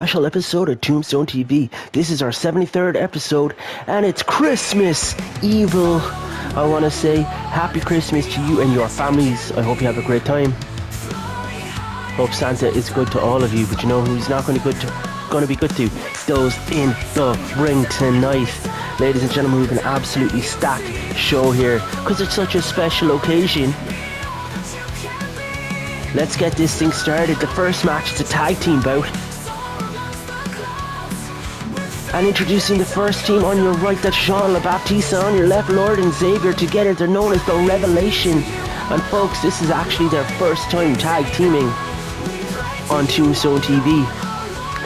special episode of Tombstone TV. This is our 73rd episode, and it's Christmas Evil. I want to say Happy Christmas to you and your families. I hope you have a great time. Hope Santa is good to all of you, but you know who's not going to be good to? Those in the ring tonight. Ladies and gentlemen, we have an absolutely stacked show here because it's such a special occasion. Let's get this thing started. The first match is a tag team bout. And introducing the first team on your right, that's Sean LaBaptiste, on your left, Lord and Xavier. Together they're known as the Revelation. And folks, this is actually their first time tag teaming on Tombstone TV.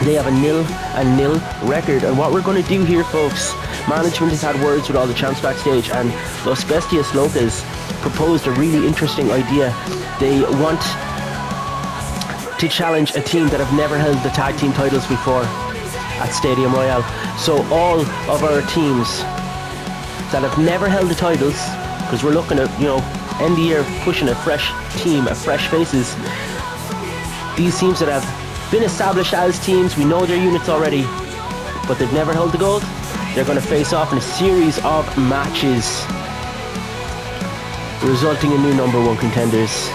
They have a 0-0 record. And what we're going to do here, folks, management has had words with all the champs backstage, and Los Bestias Locas proposed a really interesting idea. They want to challenge a team that have never held the tag team titles before at Stadium Royale. So all of our teams that have never held the titles, because we're looking at, end the year pushing a fresh team, a fresh faces. These teams that have been established as teams, we know their units already, but they've never held the gold. They're going to face off in a series of matches, resulting in new number one contenders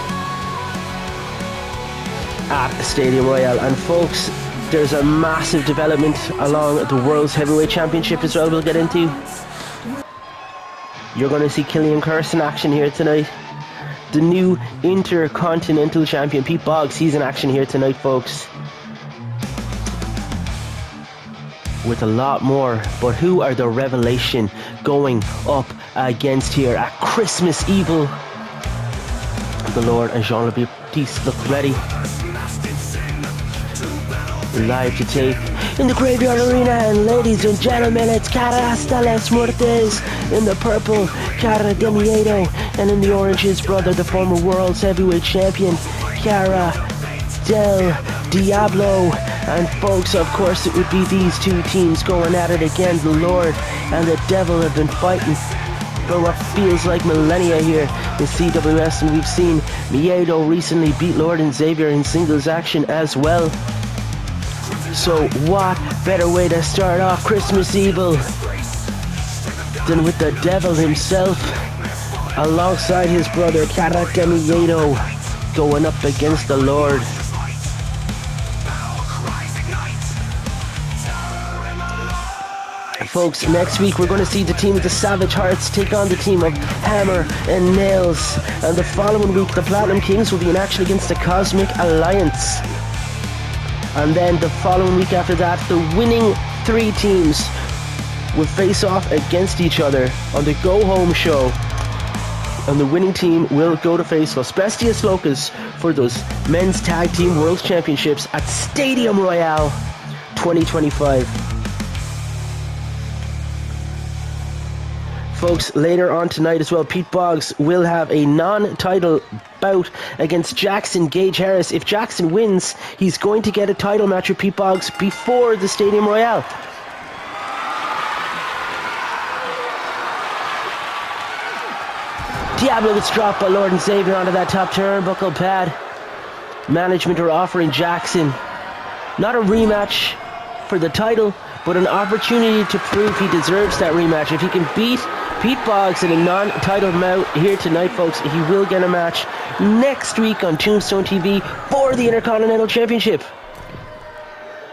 at Stadium Royale. And folks, there's a massive development along the World's Heavyweight Championship as well we'll get into. You're going to see Killian Curse in action here tonight. The new Intercontinental Champion Pete Boggs, he's in action here tonight, folks. With a lot more. But who are the Revelation going up against here at Christmas Evil? The Lord and Jean LaBaptiste look ready. Live to tape in the Graveyard Arena, and ladies and gentlemen, it's Cara hasta las muertes in the purple, Cara de Miedo, and in the orange, his brother, the former World's Heavyweight Champion, Cara del Diablo. And folks, of course, it would be these two teams going at it again. The Lord and the Devil have been fighting for what feels like millennia here in CWS, and we've seen Miedo recently beat Lord and Xavier in singles action as well. So what better way to start off Christmas Evil than with the Devil himself alongside his brother Cara de Miedo going up against the Lord. Folks, next week we're going to see the team of the Savage Hearts take on the team of Hammer and Nails. And the following week, the Platinum Kings will be in action against the Cosmic Alliance. And then the following week after that, the winning three teams will face off against each other on the Go Home show. And the winning team will go to face Los Bestias Locas for those Men's Tag Team World Championships at Stadium Royale 2025. Folks, later on tonight as well, Pete Boggs will have a non-title bout against Jackson Gage Harris. If Jackson wins, he's going to get a title match with Pete Boggs before the Stadium Royale. Diablo gets dropped by Lord and Xavier onto that top turnbuckle pad. Management are offering Jackson not a rematch for the title, but an opportunity to prove he deserves that rematch. If he can beat Pete Boggs in a non-title bout here tonight, folks, he will get a match next week on Tombstone TV for the Intercontinental Championship.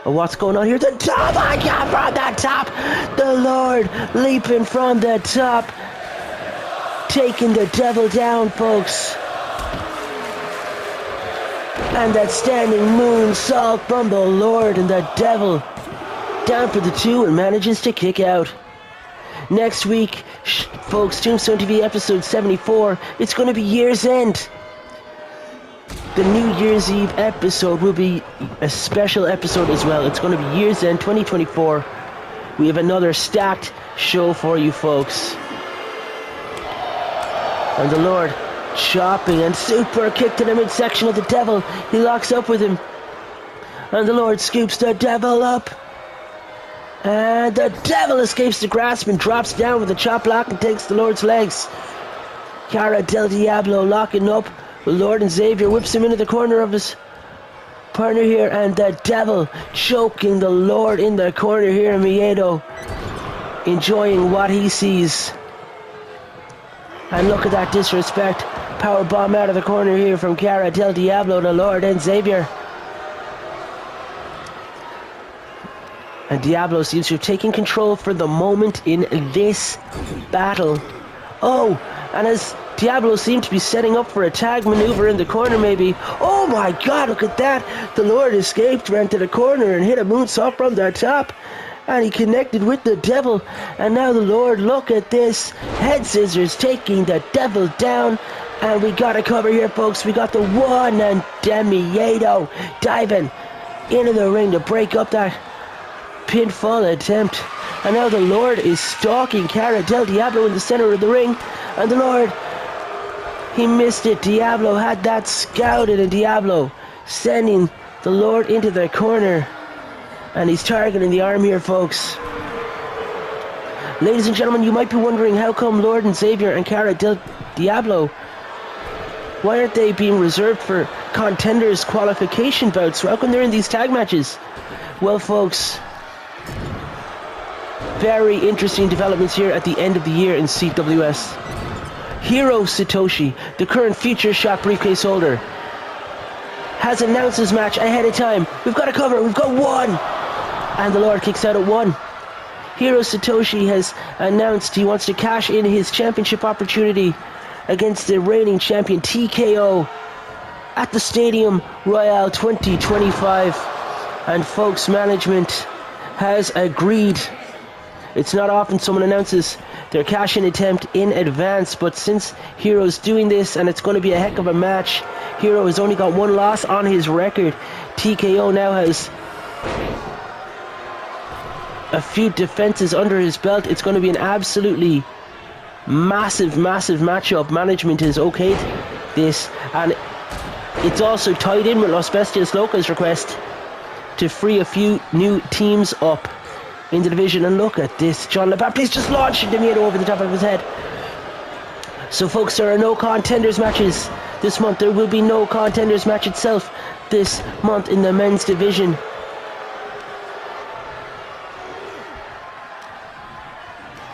Oh, what's going on here? The top! I got from the top! The Lord leaping from the top, taking the Devil down, folks. And that standing moonsault from the Lord and the Devil down for the two, and manages to kick out. Next week, folks, Tombstone TV episode 74, it's going to be Year's End. The New Year's Eve episode will be a special episode as well. It's going to be Year's End 2024. We have another stacked show for you, folks. And the Lord chopping and super kick to the midsection of the Devil. He locks up with him. And the Lord scoops the Devil up. And the Devil escapes the grasp and drops down with a chop block and takes the Lord's legs. Cara del Diablo locking up. The Lord and Xavier whips him into the corner of his partner here, and the devil choking the Lord in the corner here. Miedo enjoying what he sees. And look at that disrespect. Power bomb out of the corner here from Cara del Diablo, the Lord and Xavier. And Diablo seems to have taken control for the moment in this battle. Oh, and as Diablo seemed to be setting up for a tag maneuver in the corner maybe. Oh my god, look at that. The Lord escaped, ran to the corner and hit a moonsault from the top. And he connected with the devil. And now the Lord, look at this. Head scissors taking the devil down. And we got a cover here, folks. We got the one, and Demiedo diving into the ring to break up that pinfall attempt. And now the Lord is stalking Cara del Diablo in the center of the ring. And the Lord, he missed it. Diablo had that scouted, and Diablo sending the Lord into the corner. And he's targeting the arm here, folks. Ladies and gentlemen, you might be wondering how come Lord and Xavier and Cara del Diablo, why aren't they being reserved for contenders qualification bouts? How come they're in these tag matches? Well, folks, very interesting developments here at the end of the year in CWS. Hiro Satoshi, the current Future Shock briefcase holder, has announced his match ahead of time. We've got a cover, we've got one! And the Lord kicks out at one. Hiro Satoshi has announced he wants to cash in his championship opportunity against the reigning champion TKO at the Stadium Royale 2025. And folks, management has agreed. It's not often someone announces their cash-in attempt in advance, but since Hiro's doing this and it's going to be a heck of a match, Hiro has only got one loss on his record. TKO now has a few defenses under his belt. It's going to be an absolutely massive matchup. Management has okayed this, and it's also tied in with Los Bestias Locas' request to free a few new teams up in the division. And look at this, John LeBaptiste just launched Demiedo over the top of his head. So folks, there are no contenders matches this month. There will be no contenders match itself this month in the men's division.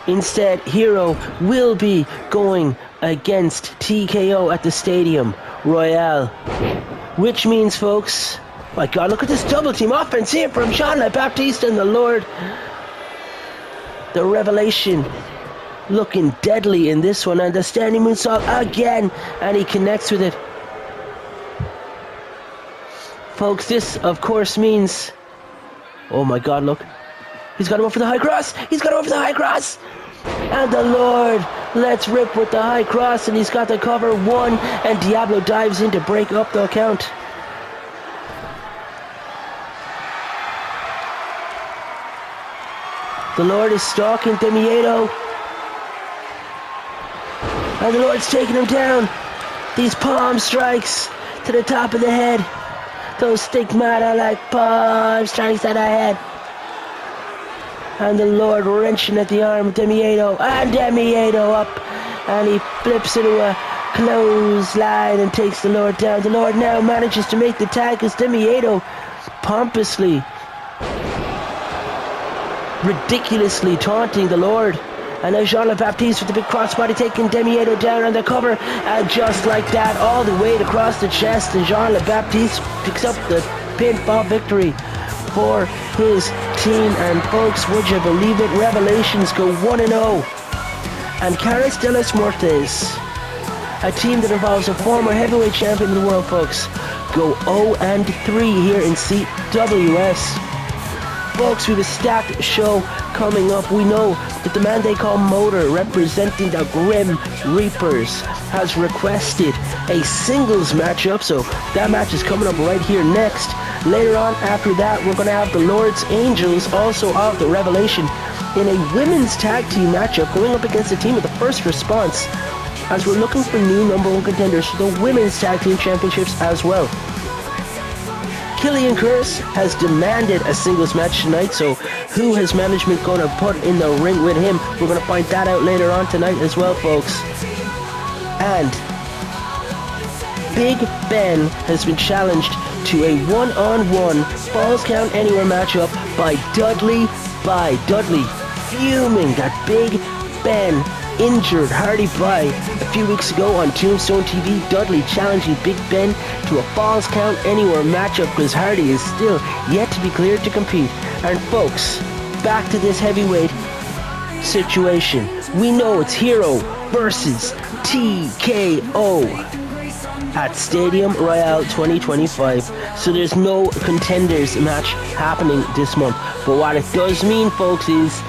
Instead, Hiro will be going against TKO at the Stadium Royale. Which means, folks, my god, look at this double team offense here from Jean LeBaptiste and the Lord. The Revelation looking deadly in this one, and the standing moonsault again, and he connects with it. Folks, this of course means, oh my god, look, he's got him up for the high cross. He's got him up for the high cross. And the Lord lets rip with the high cross, and he's got the cover one, and Diablo dives in to break up the count. The Lord is stalking Demiedo, and the Lord's taking him down. These palm strikes to the top of the head. Those stigmata like palm strikes to the head. And the Lord wrenching at the arm of Demiedo, and Demiedo up, and he flips into a clothesline and takes the Lord down. The Lord now manages to make the tag as Demiedo pompously, ridiculously taunting the Lord. And now Jean LeBaptiste with the big crossbody taking Demiedo down on the cover, and just like that, all the way across the chest, and Jean LeBaptiste picks up the pinfall victory for his team. And folks, would you believe it, Revelations go 1-0, and Caras de los Muertes, a team that involves a former heavyweight champion of the world, folks, go 0-3 here in CWS. Folks, we have a stacked show coming up. We know that the man they call Motor, representing the Grim Reapers, has requested a singles matchup, so that match is coming up right here next. Later on, after that, we're going to have the Lord's Angels, also of the Revelation, in a women's tag team matchup, going up against a team of the First Response, as we're looking for new #1 contenders for the women's tag team championships as well. Killian Curse has demanded a singles match tonight, so who has management going to put in the ring with him? We're going to find that out later on tonight as well, folks. And Big Ben has been challenged to a one-on-one Falls Count Anywhere matchup by Dudley. Fuming that Big Ben injured Hardy by a few weeks ago on Tombstone TV. Dudley challenging Big Ben to a Falls Count Anywhere matchup because Hardy is still yet to be cleared to compete. And folks, back to this heavyweight situation. We know it's Hero versus TKO at Stadium Royale 2025. So there's no contenders match happening this month. But what it does mean, folks, is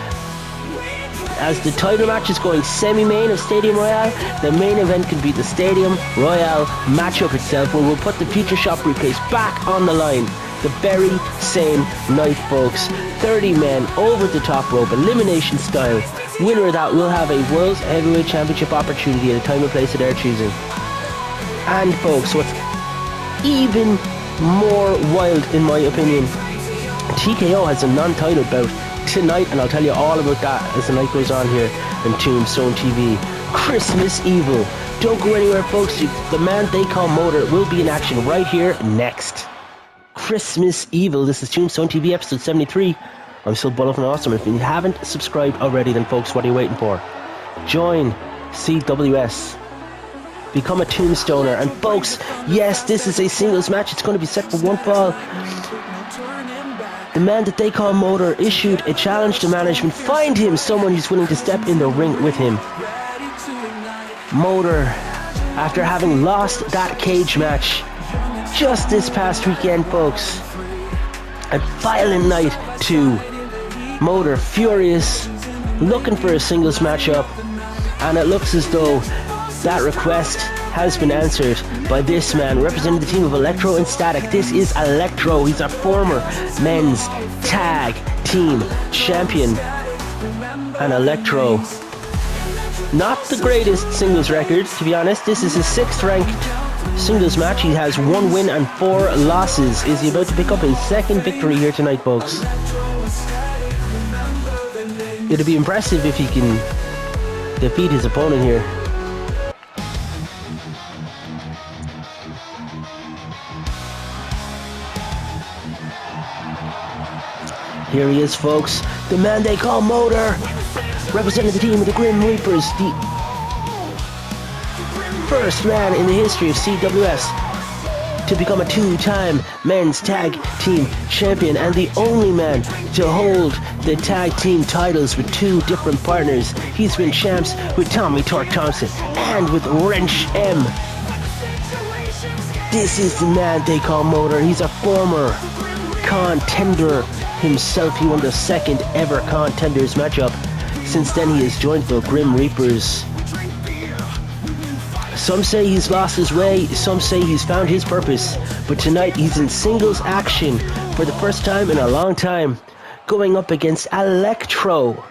as the title match is going semi-main of Stadium Royale, the main event can be the Stadium Royale matchup itself, where we'll put the Future Shop briefcase back on the line the very same night, folks. 30 men over the top rope, elimination style. Winner of that will have a World Heavyweight Championship opportunity at a time and place of their choosing. And folks, what's even more wild in my opinion, TKO has a non-title bout tonight, and I'll tell you all about that as the night goes on here on Tombstone TV. Christmas Evil. Don't go anywhere, folks. The man they call Motor will be in action right here next. Christmas Evil. This is Tombstone TV episode 73. I'm still Bullifin Awesome. If you haven't subscribed already, then folks, what are you waiting for? Join CWS. Become a Tombstoner. And folks, yes, this is a singles match. It's going to be set for one fall. The man that they call Motor issued a challenge to management. Find him someone who's willing to step in the ring with him. Motor, after having lost that cage match just this past weekend, folks, a violent night too. Motor furious, looking for a singles matchup, and it looks as though that request has been answered by this man representing the team of Electro and Static. This is Electro. He's a former men's tag team champion. And Electro, not the greatest singles record, to be honest. This is his 6th ranked singles match. He has 1 win and 4 losses. Is he about to pick up his 2nd victory here tonight, folks? It'll be impressive if he can defeat his opponent here. Here he is, folks. The man they call Motor, representing the team of the Grim Reapers, the first man in the history of CWS to become a 2-time men's tag team champion, and the only man to hold the tag team titles with 2 different partners. He's been champs with Tommy Torque Thompson and with Wrench M. This is the man they call Motor. He's a former contender himself. He won the 2nd ever contenders matchup. Since then he has joined the Grim Reapers. Some say he's lost his way, some say he's found his purpose, but tonight he's in singles action for the first time in a long time, going up against Electro.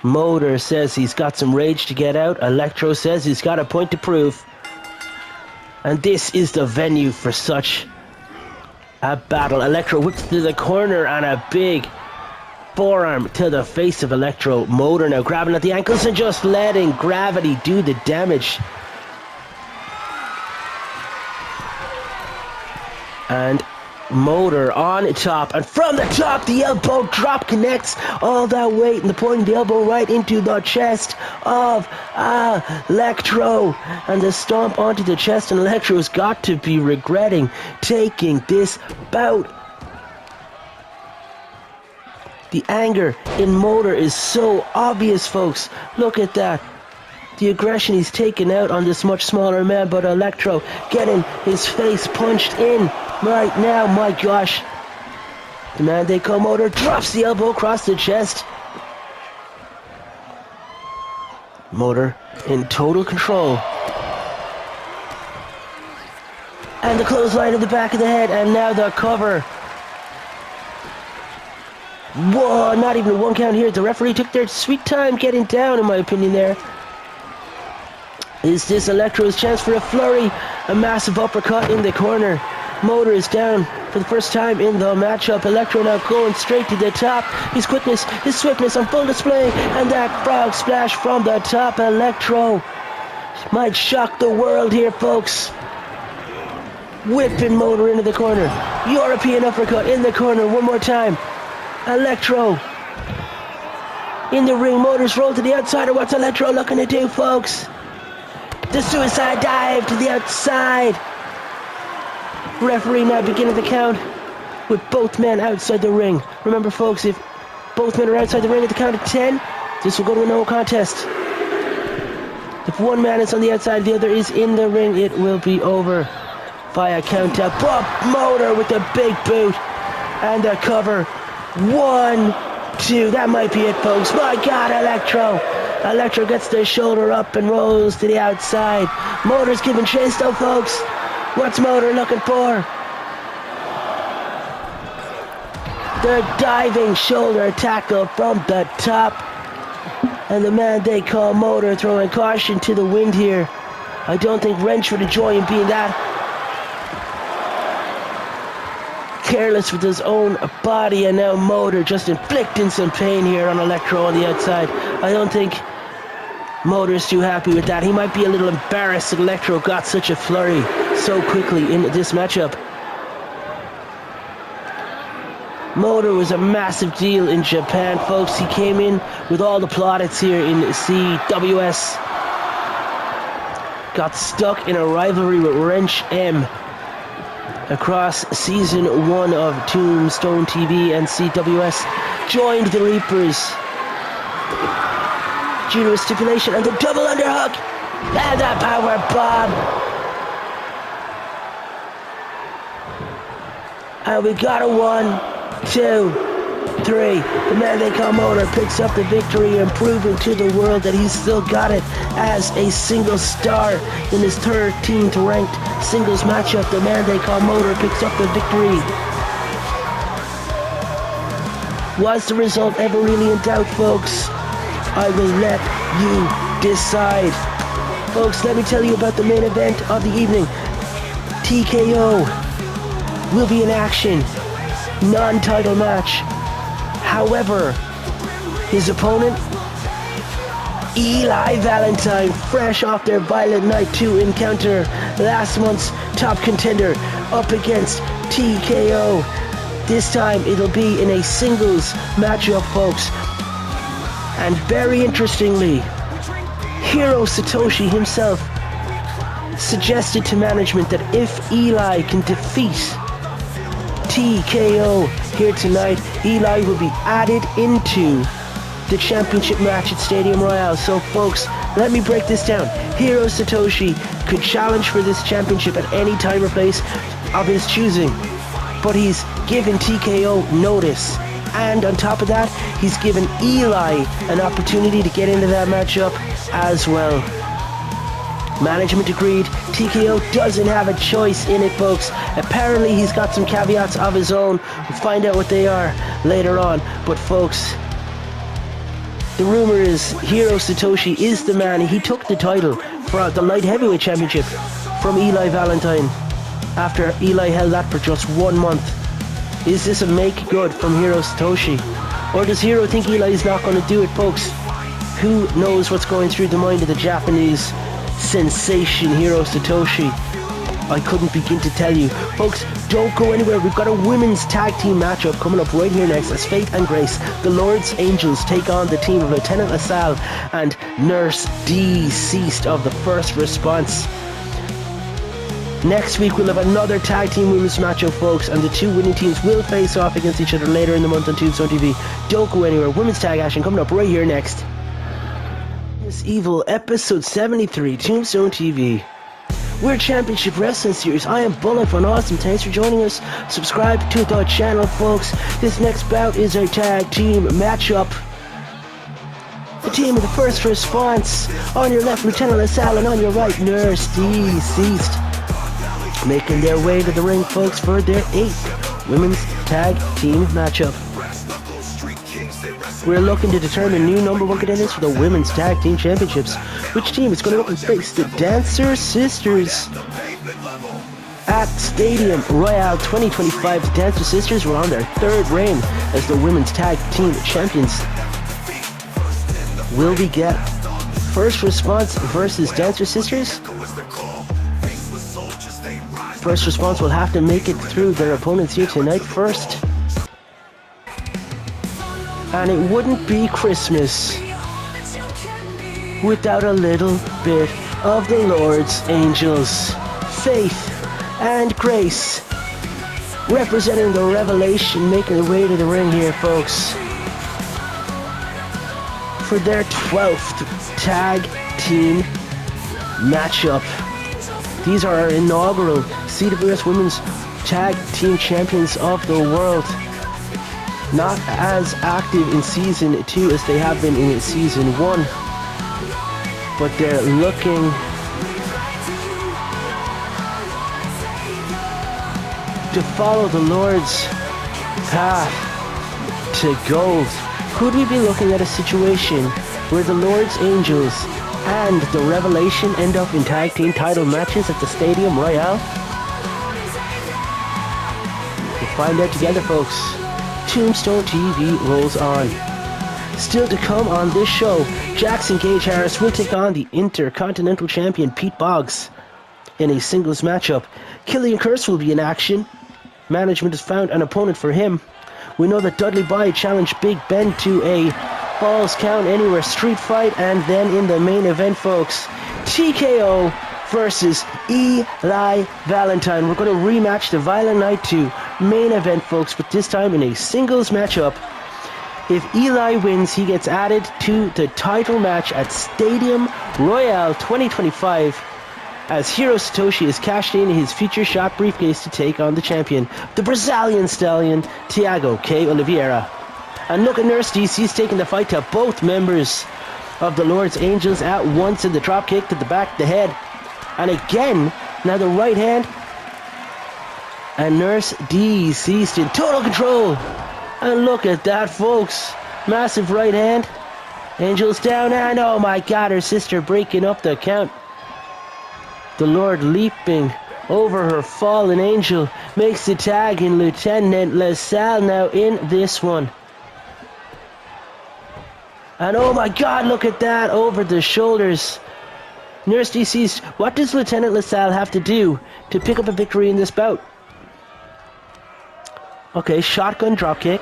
Motor says he's got some rage to get out. Electro says he's got a point to prove. And this is the venue for such a battle. Electro whips to the corner and a big forearm to the face of Electro. Motor now grabbing at the ankles and just letting gravity do the damage. And Motor on top, and from the top the elbow drop connects all that weight and the pointing the elbow right into the chest of Electro, and the stomp onto the chest, and Electro's got to be regretting taking this bout. The anger in Motor is so obvious, folks. Look at that. The aggression he's taken out on this much smaller man, but Electro getting his face punched in right now. My gosh. The man they call Motor drops the elbow across the chest. Motor in total control. And the clothesline of the back of the head, and now the cover. Whoa, not even a 1 count here. The referee took their sweet time getting down, in my opinion there. Is this Electro's chance for a flurry? A massive uppercut in the corner. Motor is down for the first time in the matchup. Electro now going straight to the top. His quickness, his swiftness on full display. And that frog splash from the top. Electro might shock the world here, folks. Whipping Motor into the corner. European uppercut in the corner one more time. Electro in the ring. Motor's roll to the outside. Or what's Electro looking to do, folks? The suicide dive to the outside. Referee now beginning the count with both men outside the ring. Remember, folks, if both men are outside the ring at the count of 10, this will go to a no contest. If one man is on the outside, the other is in the ring, it will be over via count out. Bob Motor with the big boot and the cover. 1, 2, that might be it, folks. My God, Electro. Electro gets the shoulder up and rolls to the outside. Motor's giving chase though, folks. What's Motor looking for? The diving shoulder tackle from the top. And the man they call Motor throwing caution to the wind here. I don't think Wrench would enjoy him being that careless with his own body, and now Motor just inflicting some pain here on Electro on the outside. I don't think Motor's too happy with that. He might be a little embarrassed that Electro got such a flurry so quickly in this matchup. Motor was a massive deal in Japan, folks. He came in with all the plaudits here in CWS. Got stuck in a rivalry with Wrench M across season 1 of Tombstone TV and CWS. Joined the Reapers due to a stipulation, and the double underhook and the power bomb. And we got a 1, 2, 3. The man they call Motor picks up the victory and proving to the world that he's still got it as a single star in his 13th ranked singles matchup. The man they call Motor picks up the victory. Was the result ever really in doubt, folks? I will let you decide. Folks, let me tell you about the main event of the evening. TKO will be in action. Non-title match. However, his opponent, Eli Valentine, fresh off their Violent Night 2 encounter, last month's top contender, up against TKO. This time it'll be in a singles matchup, folks. And very interestingly, Hiro Satoshi himself suggested to management that if Eli can defeat TKO here tonight, Eli will be added into the championship match at Stadium Royale. So folks, let me break this down. Hiro Satoshi could challenge for this championship at any time or place of his choosing, but he's given TKO notice, and on top of that, he's given Eli an opportunity to get into that matchup as well. Management agreed. TKO doesn't have a choice in it, folks. Apparently he's got some caveats of his own. We'll find out what they are later on. But folks, the rumor is Hiro Satoshi is the man. He took the title for the light heavyweight championship from Eli Valentine after Eli held that for just 1 month. Is this a make good from Hiro Satoshi? Or does Hiro think Eli is not going to do it, folks? Who knows what's going through the mind of the Japanese sensation Hiro Satoshi? I couldn't begin to tell you. Folks, don't go anywhere. We've got a women's tag team matchup coming up right here next as Faith and Grace, the Lord's Angels, take on the team of Lieutenant LaSalle and Nurse Deceased of the First Response. Next week we'll have another tag team women's matchup, folks, and the two winning teams will face off against each other later in the month on Tombstone TV. Don't go anywhere. Women's tag action coming up right here next. This Evil, episode 73, Tombstone TV. We're Championship Wrestling Series. I am Bullet Von Awesome. Thanks for joining us. Subscribe to the channel, folks. This next bout is a tag team matchup. The team of the First Response. On your left, Lieutenant LaSalle, and on your right, Nurse Deceased. Making their way to the ring, folks, for their 8th women's tag team matchup. We're looking to determine new number 1 contenders for the Women's Tag Team Championships. Which team is going to look and face the Dancer Sisters? At Stadium Royale 2025, the Dancer Sisters were on their 3rd reign as the Women's Tag Team Champions. Will we get First Response versus Dancer Sisters? first response will have to make it through their opponents here tonight first. And it wouldn't be Christmas without a little bit of the Lord's angels. Faith and Grace, representing the Revelation, making their way to the ring here, folks, for their 12th tag team matchup. These are our inaugural CWS Women's Tag Team Champions of the World. Not as active in Season 2 as they have been in Season 1, but they're looking to follow the Lord's path to gold. Could we be looking at a situation where the Lord's Angels and the Revelation end up in tag team title matches at the Stadium Royale? We'll find out together, folks. Tombstone TV rolls on. Still to come on this show, Jackson Gage Harris will take on the Intercontinental Champion Pete Boggs in a singles matchup. Killian Curse will be in action. Management has found an opponent for him. We know that Dudley Boy challenged Big Ben to a Falls Count Anywhere street fight, and then in the main event, folks, TKO versus Eli Valentine. We're going to rematch the Violent Night 2 main event, folks, but this time in a singles matchup. If Eli wins, he gets added to the title match at Stadium Royale 2025 as Hiro Satoshi is cashed in his future shot briefcase to take on the champion, the Brazilian stallion, Thiago K. Oliveira. And look at Nurse DC's taking the fight to both members of the Lord's Angels at once in the drop kick to the back, the head. And again, now the right hand. And Nurse DC's in total control. And look at that, folks. Massive right hand. Angels down, and oh my God, her sister breaking up the count. The Lord leaping over her fallen angel makes the tag in Lieutenant LaSalle now in this one. And oh my God, look at that, over the shoulders. Nurse DC's, what does Lieutenant LaSalle have to do to pick up a victory in this bout? Okay, shotgun dropkick.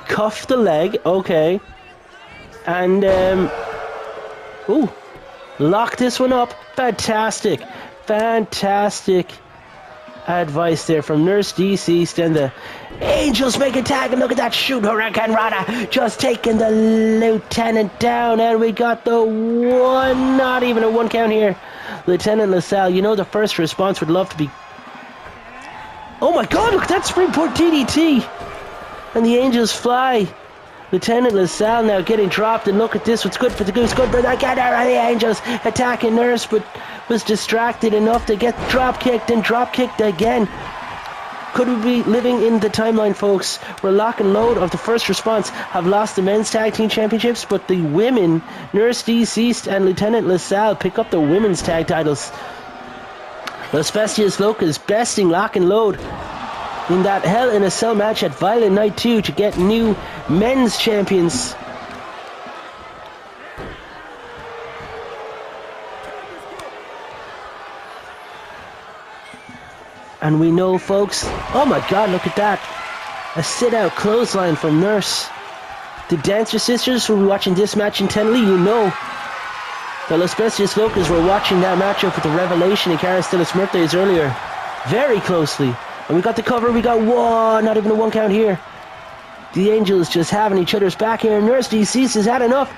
Cuff the leg, okay. And, ooh, lock this one up. Fantastic. Fantastic advice there from Nurse DC. And the Angels make a tag, and look at that shoot. Hurricane Rana just taking the Lieutenant down, and we got the one, not even a one count here. Lieutenant LaSalle, you know the first response would love to be... Oh my God, look at that springboard DDT. And the Angels fly. Lieutenant LaSalle now getting dropped, and look at this, what's good for the goose, good for the cat. The Angels attacking Nurse, but was distracted enough to get drop kicked and drop kicked again. Could we be living in the timeline, folks, where Lock and Load of the First Response have lost the men's tag team championships, but the women, Nurse Deceased and Lieutenant LaSalle, pick up the women's tag titles? Los Bestias Locas besting Lock and Load in that Hell in a Cell match at Violent Night 2 to get new men's champions. And we know, folks, oh my God, look at that. A sit-out clothesline from Nurse. The Dancer Sisters will be watching this match intently. You know the Los Bestias Locas were watching that matchup with the Revelation and Cara Stellas Mertes earlier very closely. And we got the cover, we got one, not even a one count here. The Angels just having each other's back here. Nurse DC has had enough.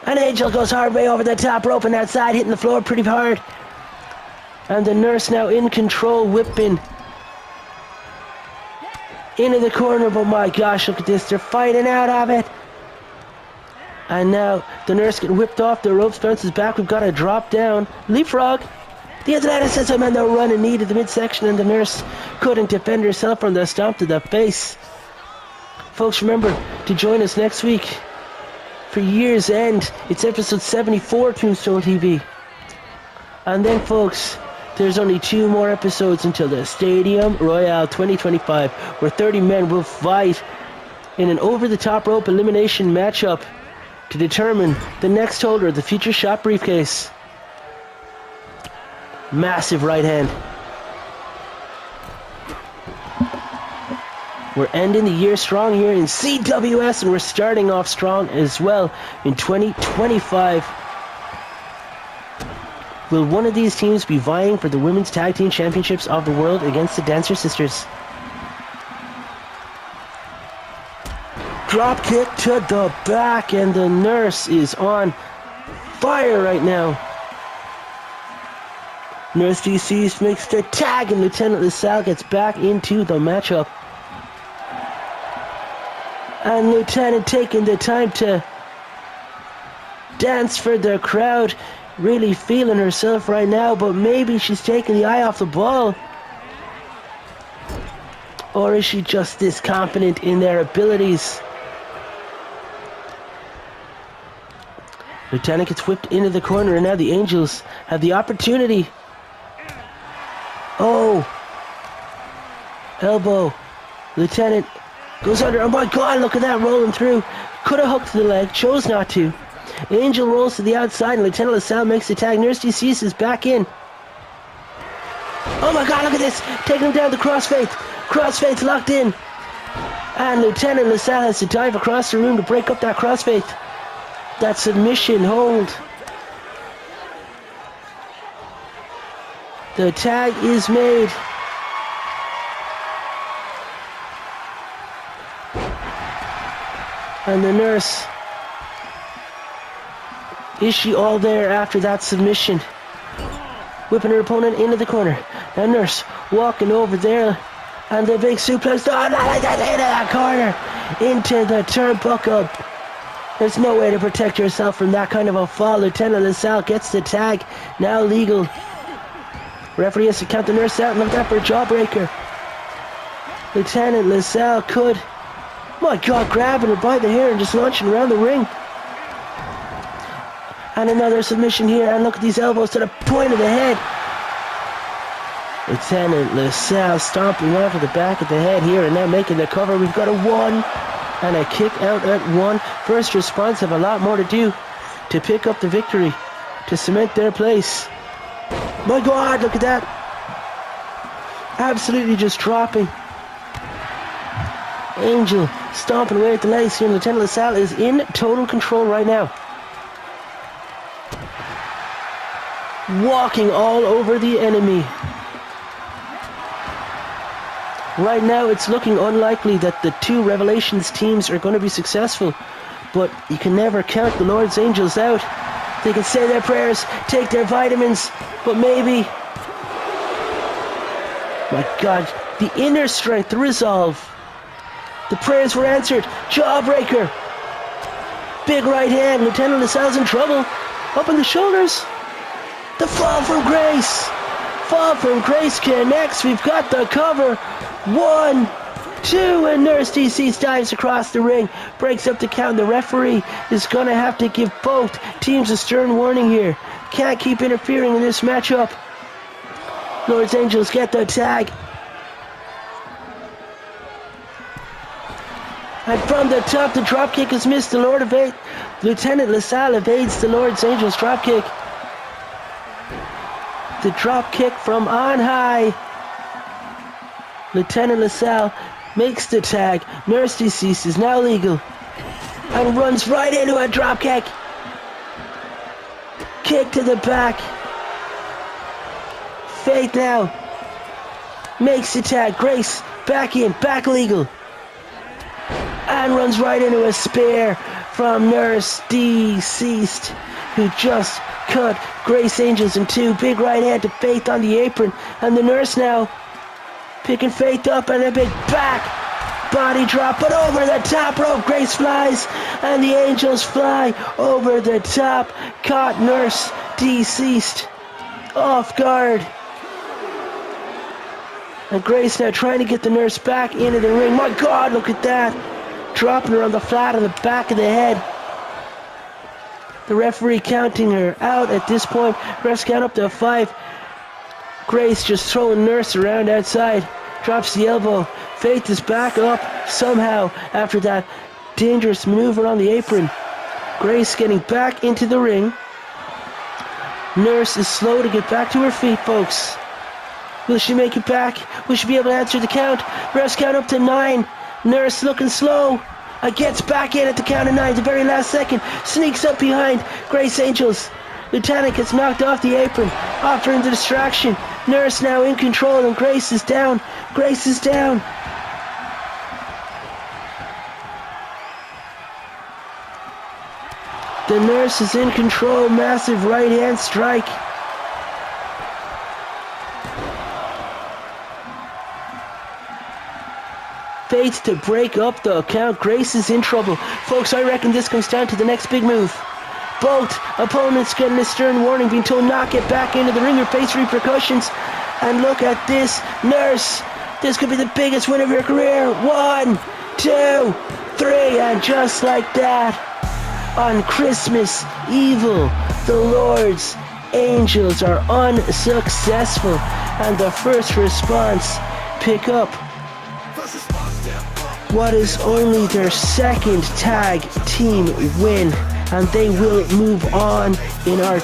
And Angel goes hard way over the top rope and outside, hitting the floor pretty hard. And the Nurse now in control, whipping into the corner. But my gosh, look at this, they're fighting out of it. And now the Nurse getting whipped off the ropes, bounces back, we've got a drop down. Leapfrog. The athleticism and the run and knee to the midsection, and the Nurse couldn't defend herself from the stomp to the face. Folks, remember to join us next week for Year's End. It's episode 74, Tombstone TV. And then, folks, there's only 2 more episodes until the Stadium Royale 2025, where 30 men will fight in an over-the-top rope elimination matchup to determine the next holder of the future shot briefcase. Massive right hand. We're ending the year strong here in CWS, and we're starting off strong as well in 2025. Will one of these teams be vying for the Women's Tag Team Championships of the World against the Dancer Sisters? Drop kick to the back, and the Nurse is on fire right now. Nurse DC's makes the tag, and Lieutenant LaSalle gets back into the matchup. And Lieutenant taking the time to dance for the crowd. Really feeling herself right now, but maybe she's taking the eye off the ball. Or is she just this confident in their abilities? Lieutenant gets whipped into the corner, and now the Angels have the opportunity. Oh! Elbow. Lieutenant goes under. Oh my God, look at that, rolling through. Could have hooked the leg, chose not to. Angel rolls to the outside, and Lieutenant LaSalle makes the tag. Nurse DC's is back in. Oh my God, look at this. Taking him down the crossface. Crossface locked in. And Lieutenant LaSalle has to dive across the room to break up that crossface. That submission hold. The tag is made. And the Nurse. Is she all there after that submission? Whipping her opponent into the corner. Now Nurse walking over there. And the big suplex. Oh, not like that, into that corner. Into the turnbuckle. There's no way to protect yourself from that kind of a fall. Lieutenant LaSalle gets the tag. Now legal. Referee has to count the Nurse out and look out for a jawbreaker. Lieutenant LaSalle could, my God, grabbing her by the hair and just launching around the ring. And another submission here, and look at these elbows to the point of the head. Lieutenant LaSalle stomping onto the back of the head here and now making the cover. We've got a 1 and a kick out at 1. First response have a lot more to do to pick up the victory, to cement their place. My God, look at that. Absolutely just dropping. Angel stomping away at the legs here, and Lieutenant LaSalle is in total control right now. Walking all over the enemy. Right now it's looking unlikely that the two Revelations teams are going to be successful, but you can never count the Lord's Angels out. They can say their prayers, take their vitamins, but maybe, my God, the inner strength, the resolve. The prayers were answered. Jawbreaker. Big right hand. Lieutenant LaSalle's in trouble. Up on the shoulders. The fall from Grace. Fall from Grace connects. We've got the cover. 1, 2, and Nurse DC dives across the ring. Breaks up the count. The referee is going to have to give both teams a stern warning here. Can't keep interfering in this matchup. Lord's Angels get the tag. And from the top, the dropkick is missed. Lieutenant LaSalle evades the Lord's Angels dropkick. The dropkick from on high. Lieutenant LaSalle makes the tag. Nurse DC is now legal. And runs right into a dropkick. Kick to the back. Faith now makes the tag. Grace back in, back legal. And runs right into a spear from Nurse Deceased, who just cut Grace Angels in two. Big right hand to Faith on the apron. And the Nurse now picking Faith up, and a big back body drop, but over the top rope. Grace flies, and the Angels fly over the top. Caught Nurse Deceased off guard. And Grace now trying to get the Nurse back into the ring. My God, look at that. Dropping her on the flat of the back of the head. The referee counting her out at this point. Refs count up to 5. Grace just throwing Nurse around outside. Drops the elbow. Faith is back up somehow after that dangerous maneuver on the apron. Grace getting back into the ring. Nurse is slow to get back to her feet, folks. Will she make it back? Will she be able to answer the count? Refs count up to 9. Nurse looking slow. Gets back in at the count of 9, the very last second. Sneaks up behind Grace Angels. Lieutenant gets knocked off the apron, offering the distraction. Nurse now in control, and Grace is down. Grace is down. The nurse is in control. Massive right hand strike. Faith to break up the count. Grace is in trouble. Folks, I reckon this comes down to the next big move. Both opponents getting a stern warning, being told not get back into the ring or face repercussions. And look at this. Nurse, this could be the biggest win of your career. 1, 2, 3, and just like that, on Christmas Evil, the Lord's Angels are unsuccessful, and the first response pick up what is only their second tag team win, and they will move on in our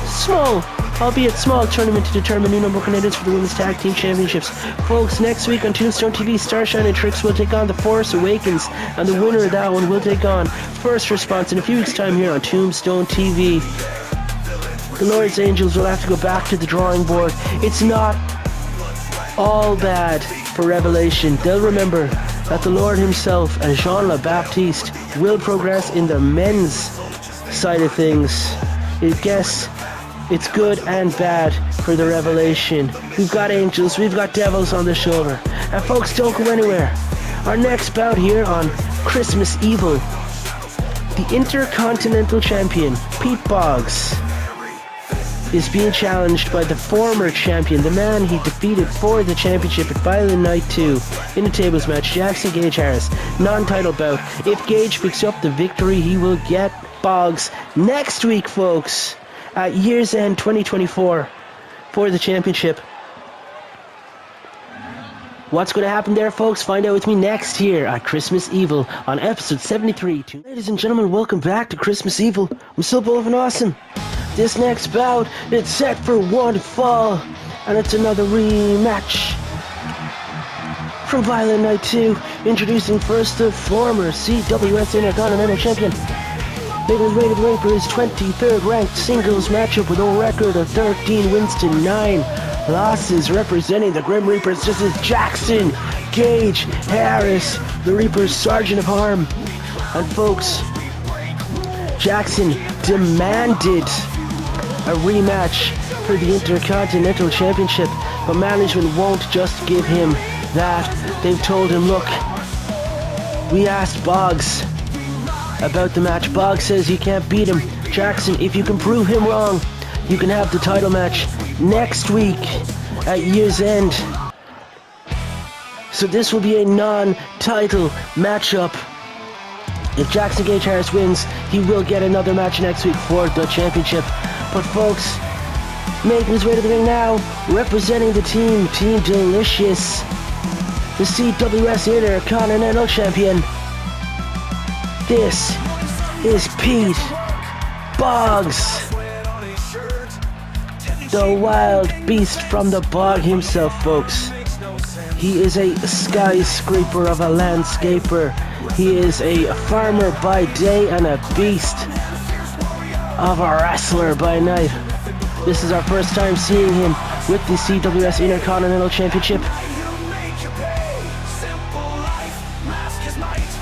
small, albeit small, tournament to determine new number of candidates for the Women's Tag Team Championships. Folks, next week on Tombstone TV, Starshine and Trix will take on The Force Awakens, and the winner of that one will take on First Response in a few weeks' time here on Tombstone TV. The Lord's Angels will have to go back to the drawing board. It's not all bad for Revelation. They'll remember that the Lord himself and Jean Le Baptiste will progress in the men's side of things. I guess it's good and bad for the Revelation. We've got angels, we've got devils on the shoulder. And folks, don't go anywhere. Our next bout here on Christmas Evil, the Intercontinental Champion, Pete Boggs, is being challenged by the former champion, the man he defeated for the championship at Violent Night 2 in a tables match, Jackson Gage Harris. Non-title bout. If Gage picks up the victory, he will get Boggs next week, folks, at Year's End 2024 for the championship. What's going to happen there, folks? Find out with me next here at Christmas Evil on episode 73. Ladies and gentlemen, welcome back to Christmas Evil. I'm so and awesome. This next bout, it's set for one fall, and it's another rematch from Violent Night 2. Introducing first the former CWS Intercontinental Champion, making his way to the ring for his 23rd ranked singles matchup with a record of 13 wins to 9 losses. Representing the Grim Reapers, this is Jackson Gage Harris, the Reaper's Sergeant of Harm. And folks, Jackson demanded a rematch for the Intercontinental Championship, but management won't just give him that. They've told him, look, we asked Boggs about the match. Boggs says you can't beat him. Jackson, if you can prove him wrong, you can have the title match next week at Year's End. So this will be a non-title matchup. If Jackson Gage Harris wins, he will get another match next week for the championship. But folks, making his way to the ring now, representing the team, Team Delicious, the CWS Intercontinental Champion. This is Pete Boggs, the wild beast from the bog himself, folks. He is a skyscraper of a landscaper. He is a farmer by day and a beast of a wrestler by night. This is our first time seeing him with the CWS Intercontinental Championship.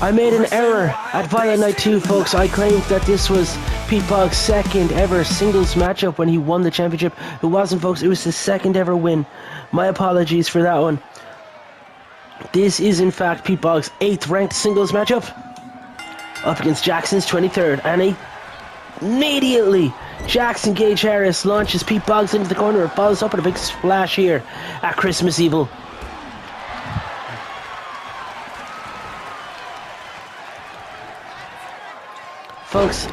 I made an error at Violent Night 2, folks. I claimed that this was Pete Boggs' second ever singles matchup when he won the championship. It wasn't, folks. It was his second ever win. My apologies for that one. This is, in fact, Pete Boggs' 8th ranked singles matchup up against Jackson's 23rd. And immediately, Jackson Gage Harris launches Pete Boggs into the corner and follows up with a big splash here at Christmas Evil. Folks,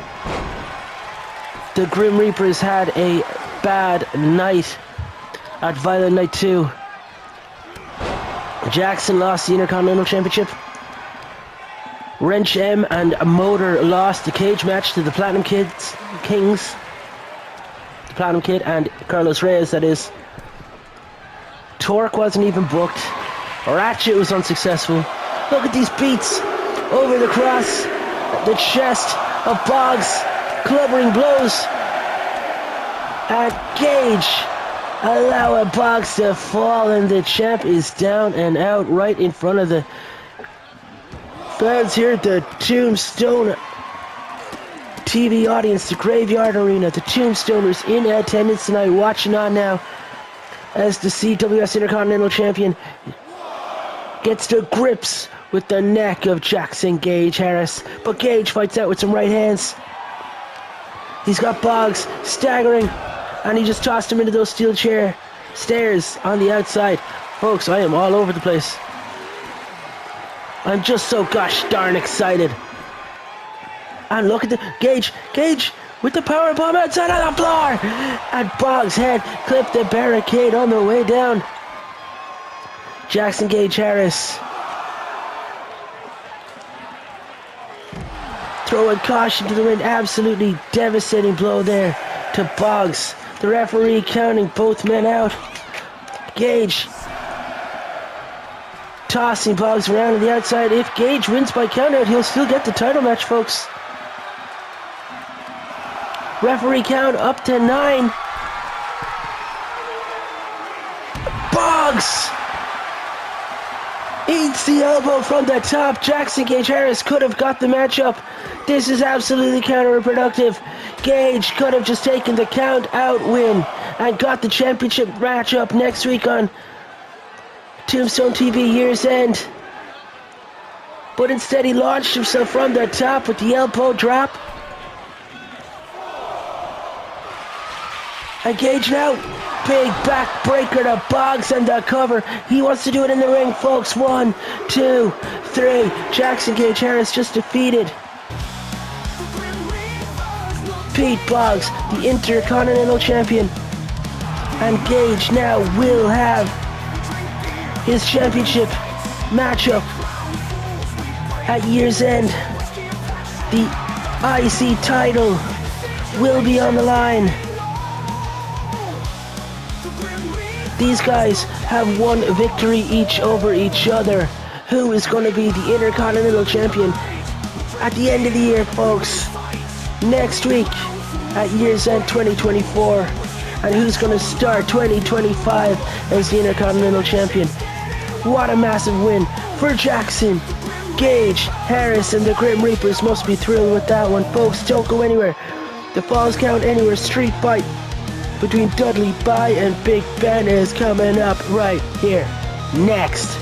the Grim Reapers had a bad night at Violent Night 2. Jackson lost the Intercontinental Championship. Wrench M and Motor lost the cage match to the Platinum Kings. Platinum Kid and Carlos Reyes, that is. Torque wasn't even booked. Ratchet was unsuccessful. Look at these beats. Over the cross. The chest of Boggs. Clubbering blows. And Gage allowing Boggs to fall, and the champ is down and out right in front of the fans here at the Tombstone TV audience, the Graveyard Arena. The Tombstoners in attendance tonight, watching on now as the CWS Intercontinental Champion gets to grips with the neck of Jackson Gage Harris. But Gage fights out with some right hands. He's got Boggs staggering, and he just tossed him into those steel stairs on the outside. Folks, I am all over the place. I'm just so gosh darn excited. And look at the Gage with the power bomb outside on the floor. And Boggs' head clipped the barricade on the way down. Jackson Gage Harris throwing caution to the wind. Absolutely devastating blow there to Boggs. The referee counting both men out. Gage tossing Boggs around on the outside. If Gage wins by countout, he'll still get the title match, folks. Referee count up to 9. Boggs eats the elbow from the top. Jackson Gage Harris could have got the matchup. This is absolutely counterproductive. Gage could have just taken the count out win and got the championship matchup next week on Tombstone TV Year's End. But instead he launched himself from the top with the elbow drop. And Gage now, big back breaker to Boggs and the cover. He wants to do it in the ring, folks. 1, 2, 3. Jackson Gage Harris just defeated Pete Boggs, the Intercontinental Champion. And Gage now will have his championship matchup at Year's End. The IC title will be on the line. These guys have one victory each over each other. Who is going to be the Intercontinental Champion at the end of the year, folks? Next week at Year's End 2024. And who's going to start 2025 as the Intercontinental Champion? What a massive win for Jackson Gage Harris, and the Grim Reapers must be thrilled with that one. Folks, don't go anywhere. The Falls Count Anywhere street fight between Dudley Bai and Big Ben is coming up right here next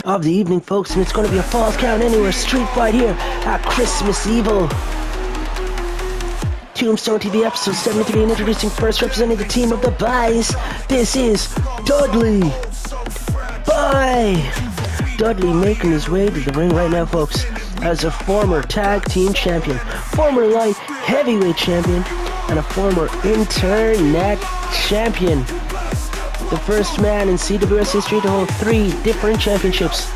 of the evening, folks, and it's going to be a Falls Count Anywhere street fight here at Christmas Evil. Tombstone TV episode 73, and introducing first, representing the team of the Bais. This is Dudley Bai. Dudley making his way to the ring right now, folks, as a former tag team champion, former light heavyweight champion, and a former internet champion. The first man in CWS history to hold 3 different championships.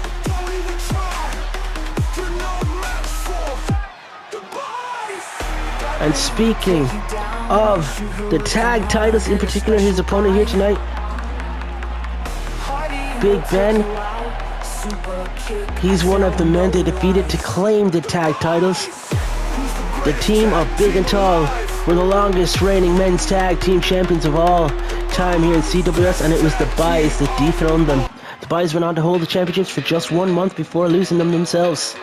And speaking of the tag titles, in particular his opponent here tonight, Big Ben, he's one of the men they defeated to claim the tag titles. The team of Big and Tall were the longest reigning men's tag team champions of all time here in CWS, and it was the Bais that dethroned them. The Bais went on to hold the championships for just 1 month before losing them themselves.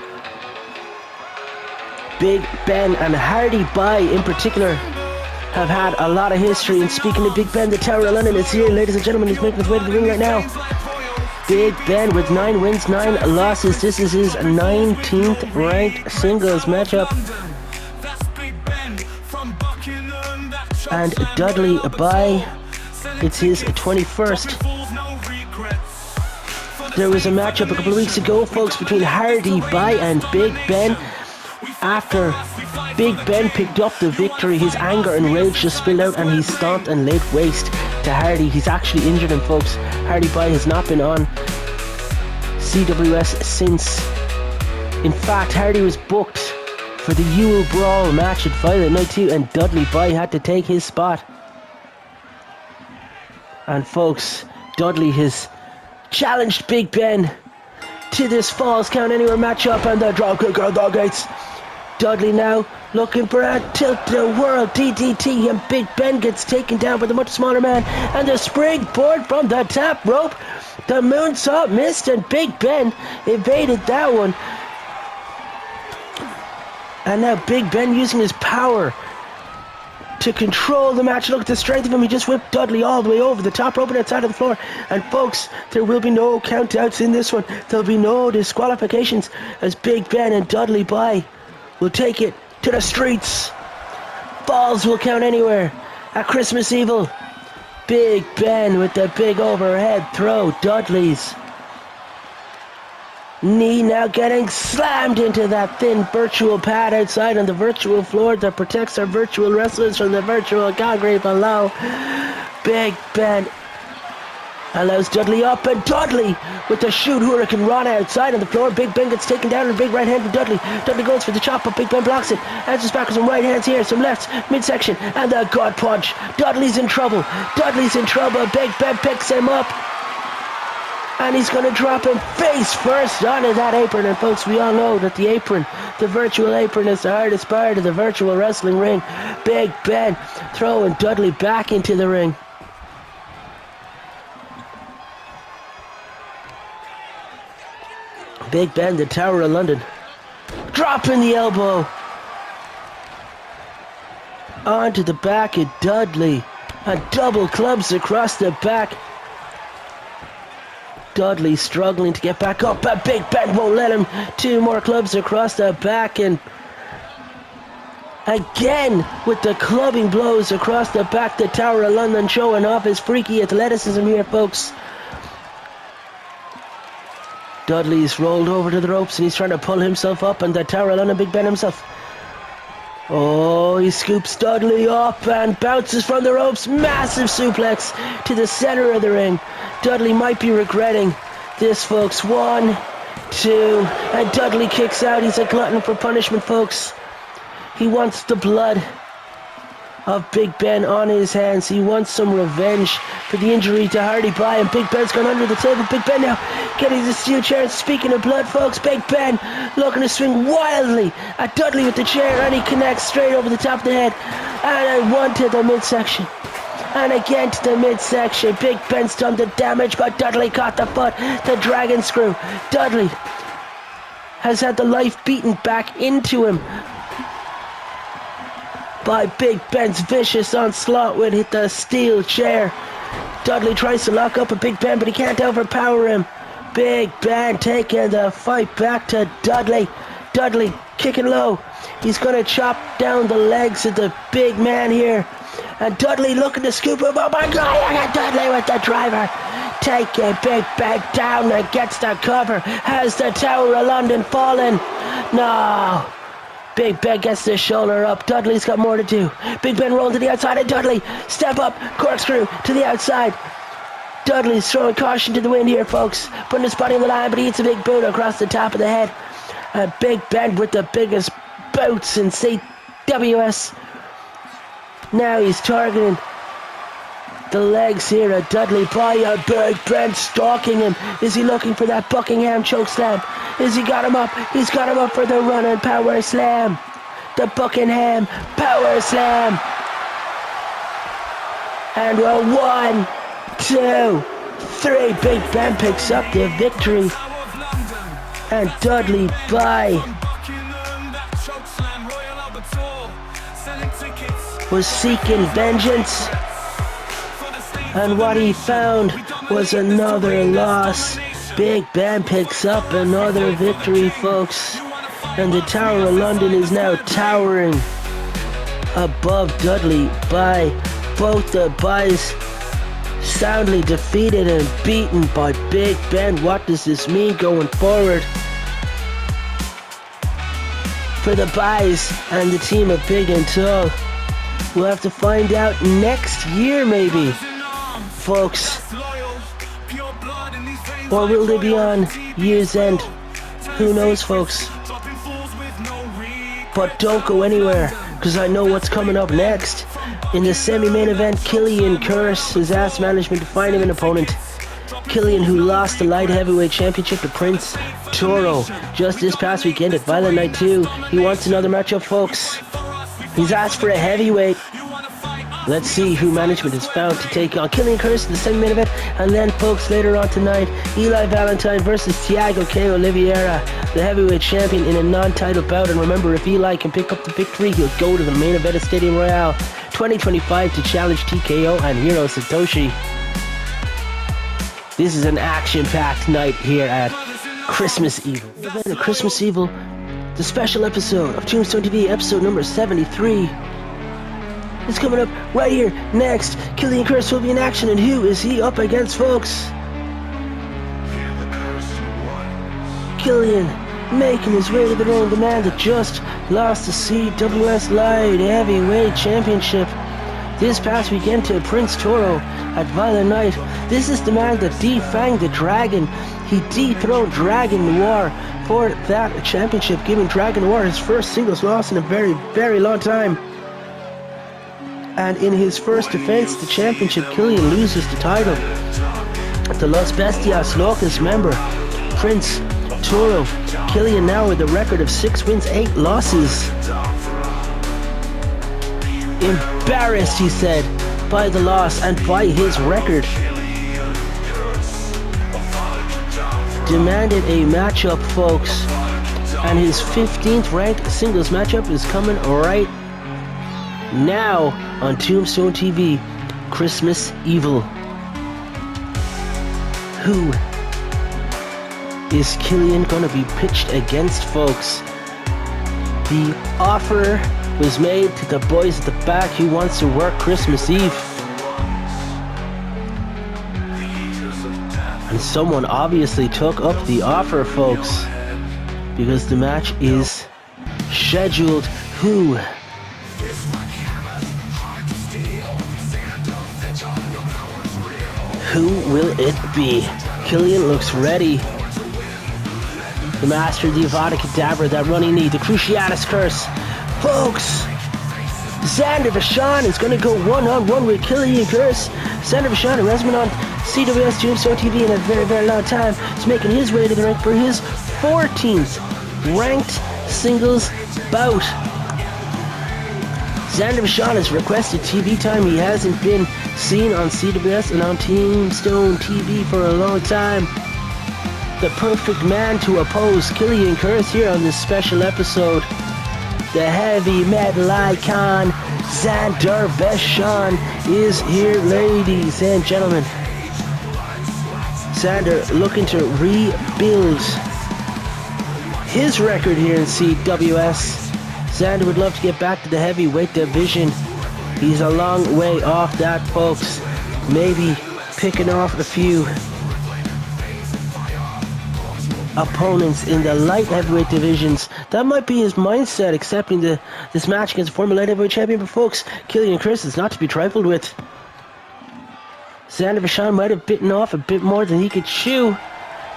Big Ben and Hardy Bai in particular have had a lot of history, and speaking of Big Ben, the Tower of London is here, ladies and gentlemen. He's making his way to the ring right now. Big Ben with 9 wins, 9 losses. This is his 19th ranked singles matchup. And Dudley Bai, it's his 21st. There was a matchup a couple of weeks ago, folks, between Hardy Bai and Big Ben. After Big Ben picked up the victory, his anger and rage just spilled out, and he stomped and laid waste to Hardy. He's actually injured him, folks. Hardy Bai has not been on CWS since. In fact, Hardy was booked for the Yule Brawl match at Violet Night 2, and Dudley Bai had to take his spot. And folks, Dudley has challenged Big Ben to this Falls Count Anywhere matchup, and the drop kick out the gates. Dudley now looking for a tilt-the-world DDT, and Big Ben gets taken down by the much smaller man, and the springboard from the top rope. The moonsault missed, and Big Ben evaded that one. And now Big Ben using his power to control the match. Look at the strength of him. He just whipped Dudley all the way over the top rope and outside of the floor. And folks, there will be no countouts in this one. There'll be no disqualifications, as Big Ben and Dudley will take it to the streets. Falls will count anywhere at Christmas Evil. Big Ben with the big overhead throw. Dudley's knee now getting slammed into that thin virtual pad outside on the virtual floor that protects our virtual wrestlers from the virtual concrete below. Big Ben allows Dudley up, and Dudley with the shoot hurricane rana outside on the floor. Big Ben gets taken down, and a big right hand from Dudley. Dudley goes for the chop, but Big Ben blocks it. Answers back with some right hands here, some lefts, midsection, and the gut punch. Dudley's in trouble. Big Ben picks him up, and he's going to drop him face first onto that apron. And folks, we all know that the apron, the virtual apron, is the hardest part of the virtual wrestling ring. Big Ben throwing Dudley back into the ring. Big Ben, the Tower of London, dropping the elbow onto the back of Dudley, and double clubs across the back. Dudley struggling to get back up, but Big Ben won't let him. 2 more clubs across the back, and again with the clubbing blows across the back, the Tower of London showing off his freaky athleticism here, folks. Dudley's rolled over to the ropes, and he's trying to pull himself up, and the Tower of London, Big Ben himself. Oh, he scoops Dudley up and bounces from the ropes. Massive suplex to the center of the ring. Dudley might be regretting this, folks. 1, 2, and Dudley kicks out. He's a glutton for punishment, folks. He wants the blood of Big Ben on his hands. He wants some revenge for the injury to Hardy Bye, and Big Ben's gone under the table. Big Ben now getting the steel chair. Speaking of blood, folks, Big Ben looking to swing wildly at Dudley with the chair, and he connects straight over the top of the head, and one to the midsection, and again to the midsection. Big Ben's done the damage, but Dudley caught the foot, the dragon screw. Dudley has had the life beaten back into him by Big Ben's vicious onslaught with the steel chair. Dudley tries to lock up a Big Ben, but he can't overpower him. Big Ben taking the fight back to Dudley. Dudley kicking low. He's going to chop down the legs of the big man here. And Dudley looking to scoop him. Oh my God, I got Dudley with the driver. Taking Big Ben down and gets the cover. Has the Tower of London fallen? No. Big Ben gets the shoulder up. Dudley's got more to do. Big Ben rolled to the outside, and Dudley step up, corkscrew to the outside. Dudley's throwing caution to the wind here, folks. Putting his body on the line, but he hits a big boot across the top of the head. And Big Ben with the biggest boots in CWS. Now he's targeting the legs here of Dudley by a Big Ben stalking him. Is he looking for that Buckingham choke slam? Is he got him up? He's got him up for the running power slam. The Buckingham power slam. And a 1, 2, 3. Big Ben picks up the victory. And Dudley was seeking vengeance, and what he found was another loss. Big Ben picks up another victory, folks, and the Tower of London is now towering above Dudley by both the Buys soundly defeated and beaten by Big Ben. What does this mean going forward for the Buys and the team of Big and Tall? We'll have to find out next year, maybe, folks. Or will they be on year's end? Who knows, folks? But don't go anywhere, because I know what's coming up next. In the semi-main event, Killian Curse, his ass management to find him an opponent. Killian, who lost the light heavyweight championship to Prince Toro just this past weekend at Violent Night 2. He wants another matchup, folks. He's asked for a heavyweight. Let's see who management has found to take on Killian Curse in the semi-main event. And then, folks, later on tonight, Eli Valentine versus Thiago K. Oliveira, the heavyweight champion, in a non-title bout. And remember, if Eli can pick up the victory, he'll go to the main event of Stadium Royale 2025 to challenge TKO and Hiro Satoshi. This is an action-packed night here at Christmas Evil. Christmas Evil, the special episode of Tombstone TV, episode number 73. It's coming up right here next. Killian Curse will be in action, and who is he up against, folks? Killian making his way to the ring, the man that just lost the CWS Light Heavyweight Championship this past weekend to Prince Toro at Violent Night. This is the man that defanged the Dragon. He dethroned Dragon Noir for that championship, giving Dragon Noir his first singles loss in a very, very long time. And in his first defense, the championship, Killian loses the title to Los Bestias Locas member Prince Toro. Killian now with a record of 6 wins, 8 losses. Embarrassed, he said, by the loss and by his record. Demanded a matchup, folks. And his 15th ranked singles matchup is coming right now on Tombstone TV, Christmas Evil. Who is Killian going to be pitched against, folks? The offer was made to the boys at the back who wants to work Christmas Eve. And someone obviously took up the offer, folks, because the match is scheduled. Who will it be? Killian looks ready. The master of the Avada Kedavra, that running knee, the Cruciatus Curse. Folks, Xander Vachon is going to go one-on-one with Killian Curse. Xander Vachon, who hasn't been on CWS Tombstone TV in a very, very long time, is making his way to the ring for his 14th ranked singles bout. Xander Vachon has requested TV time. He hasn't been seen on CWS and on Tombstone TV for a long time. The perfect man to oppose Killian Curse here on this special episode. The heavy metal icon, Xander Vachon, is here, ladies and gentlemen. Xander looking to rebuild his record here in CWS. Xander would love to get back to the heavyweight division. He's a long way off that, folks. Maybe picking off a few opponents in the light heavyweight divisions. That might be his mindset, accepting this match against former light heavyweight champion. But folks, Killian Curse is not to be trifled with. Xander Vachon might have bitten off a bit more than he could chew.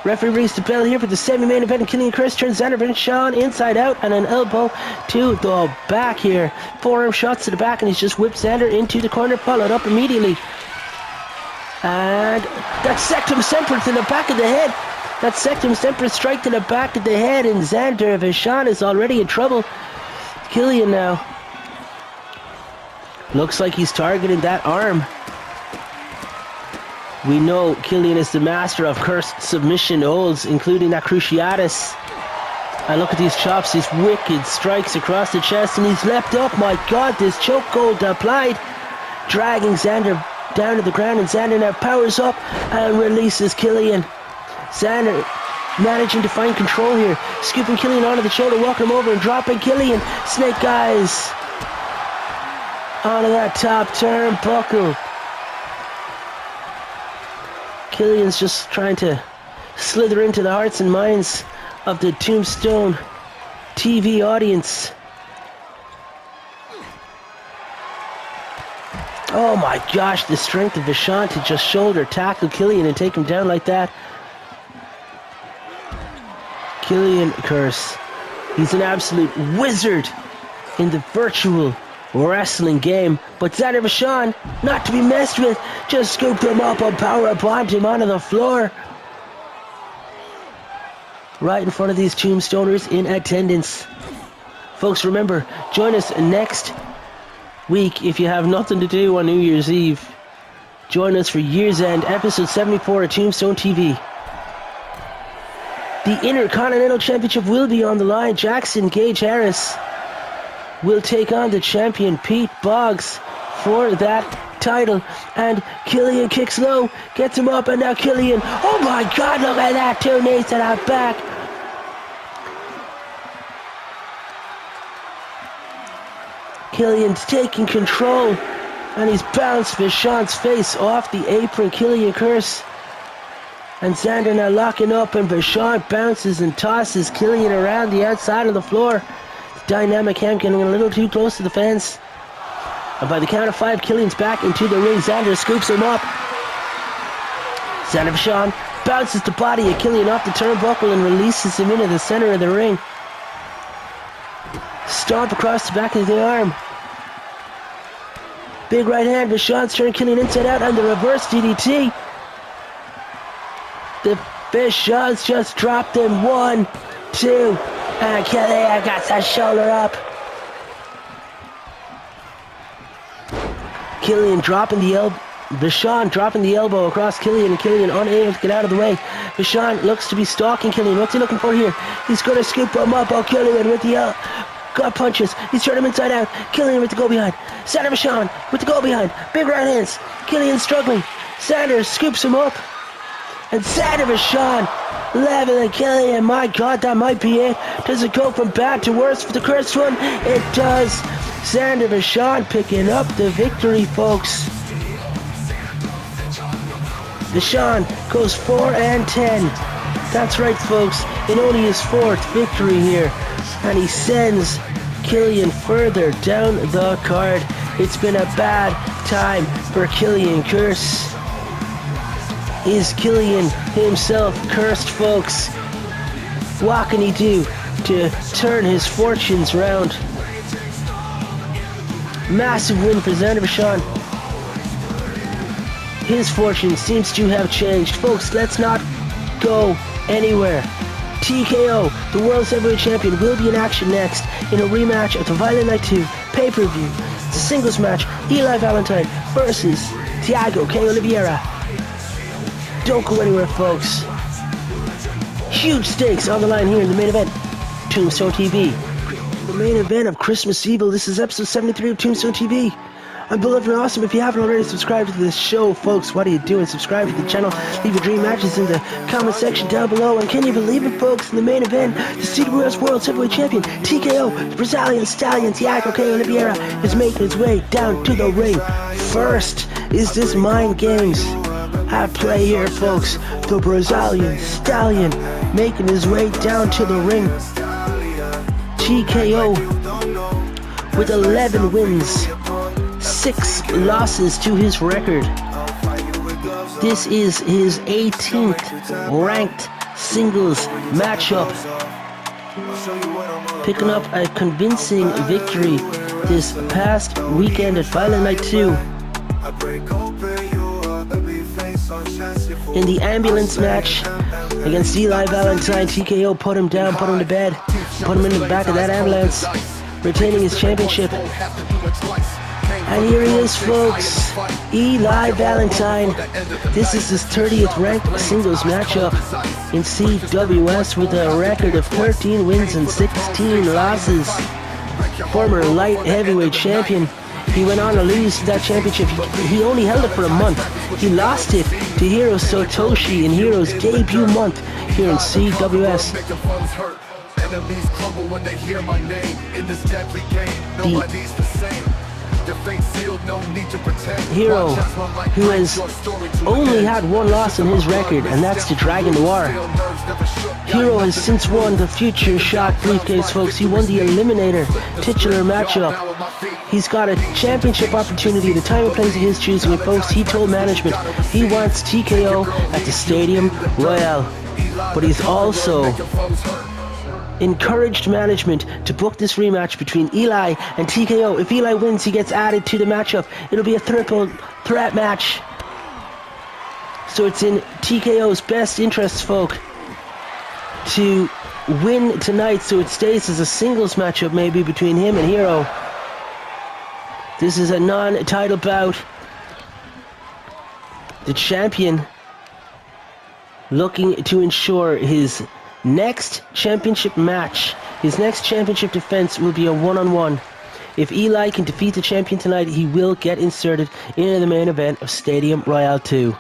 Referee rings the bell here for the semi-main event, and Killian Curse turns Xander Vachon inside out, and an elbow to the back here. Forearm shots to the back, and he's just whipped Xander into the corner, followed up immediately. And that Sectum Semper to the back of the head. That Sectum Semper strike to the back of the head, and Xander Vachon is already in trouble. Killian now. Looks like he's targeting that arm. We know Killian is the master of cursed submission holds, including that Cruciatus. And look at these chops, these wicked strikes across the chest, and he's leapt up. My God, this chokehold applied, dragging Xander down to the ground, and Xander now powers up and releases Killian. Xander managing to find control here, scooping Killian onto the shoulder, walking him over and dropping Killian. Snake eyes onto that top turnbuckle. Killian's just trying to slither into the hearts and minds of the Tombstone TV audience. Oh my gosh, the strength of Vachon to just shoulder tackle Killian and take him down like that. Killian Curse, he's an absolute wizard in the virtual wrestling game. But Xander Vachon, not to be messed with, just scooped him up and power bombed him onto the floor. Right in front of these Tombstoners in attendance. Folks, remember, join us next week if you have nothing to do on New Year's Eve. Join us for Year's End, episode 74 of Tombstone TV. The Intercontinental Championship will be on the line. Jackson Gage Harris will take on the champion Pete Boggs for that title. And Killian kicks low, gets him up, and now Killian, oh my God, look at that, 2 knees to that back. Killian's taking control, and he's bounced Vachon's face off the apron. Killian curse. And Xander now locking up, and Vachon bounces and tosses Killian around the outside of the floor. The dynamic ham getting a little too close to the fence. And by the count of 5, Killian's back into the ring. Xander scoops him up. Xander Vachon bounces the body of Killian off the turnbuckle and releases him into the center of the ring. Stomp across the back of the arm. Big right hand. Vachon's turned Killian inside out, and the reverse DDT. The Vachon's just dropped him. 1, 2, and Killian got that shoulder up. Killian dropping the elbow. Vachon dropping the elbow across Killian, and Killian unable to get out of the way. Vachon looks to be stalking Killian. What's he looking for here? He's going to scoop him up. Oh, Killian with the gut punches. He's turned him inside out. Killian with the go behind. Xander Vachon with the go behind. Big right hands. Killian struggling. Xander scoops him up. And Xander Vachon leveling Killian. My God, that might be it. Does it go from bad to worse for the cursed one? It does. Xander Vachon picking up the victory, folks. Vachon goes 4-10. That's right, folks. In only his 4th victory here. And he sends Killian further down the card. It's been a bad time for Killian Curse. Is Killian himself cursed, folks? What can he do to turn his fortunes round? Massive win for Xander Vachon. His fortune seems to have changed. Folks, let's not go anywhere. TKO, the World's Heavyweight Champion, will be in action next in a rematch of the Violent Night 2 pay-per-view. It's a singles match. Eli Valentine versus Thiago K. Oliveira. Don't go anywhere, folks. Huge stakes on the line here in the main event. Tombstone TV. The main event of Christmas Evil. This is episode 73 of Tombstone TV. I'm beloved and awesome. If you haven't already subscribed to this show, folks, what are you doing? Subscribe to the channel. Leave your dream matches in the comment section down below. And can you believe it, folks? In the main event, the CWS World Heavyweight Champion, TKO, the Brazilian Stallion, Thiago K. Oliveira, is making his way down to the ring. First is this mind games at play here, folks. The Brazilian Stallion making his way down to the ring. TKO with 11 wins, 6 losses to his record. This is his 18th ranked singles matchup. Picking up a convincing victory this past weekend at Violent Night 2. In the ambulance match against Eli Valentine, TKO put him down, put him to bed, put him in the back of that ambulance, retaining his championship. And here he is, folks, Eli Valentine. This is his 30th ranked singles matchup in CWS with a record of 13 wins and 16 losses. Former light heavyweight champion. He went on to lose that championship. He only held it for a month. He lost it to Hiro Satoshi in Hiro's debut month here in CWS. Hiro, who has only had 1 loss in his record, and that's to Dragon Noir. Hiro has since won the Future Shot briefcase, folks. He won the Eliminator titular matchup. He's got a championship opportunity the time and place of his choosing, folks. He told management he wants TKO at the Stadium Royale. But he's also encouraged management to book this rematch between Eli and TKO. If Eli wins, he gets added to the matchup. It'll be a triple threat match. So it's in TKO's best interest, folk, to win tonight so it stays as a singles matchup maybe between him and Hero. This is a non-title bout. The champion looking to ensure his next championship match, his next championship defense will be a one-on-one. If Eli can defeat the champion tonight, he will get inserted into the main event of Stadium Royale 2.